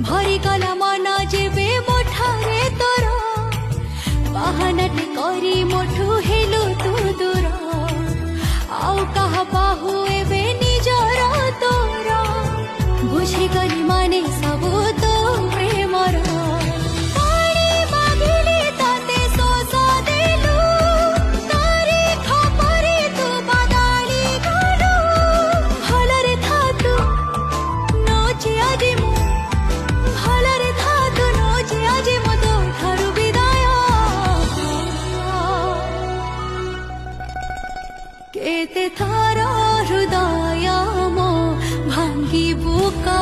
भरी गला मन जेबे मोठारे तोर बाहानाटे करी मोठू हेलु तू दूर आउ कहा बाहु एबे निजर तोर बुझी गली माने सबु तो प्रेमर पानी मागिले ताते सोसा देलु तारी खपरी तू बदाली गलु भलरे था तू नोचे आजि मु भलरे था तू नोचे आजि मु तो ठारु विदाय केते थारा हृदय मो भांगी बुका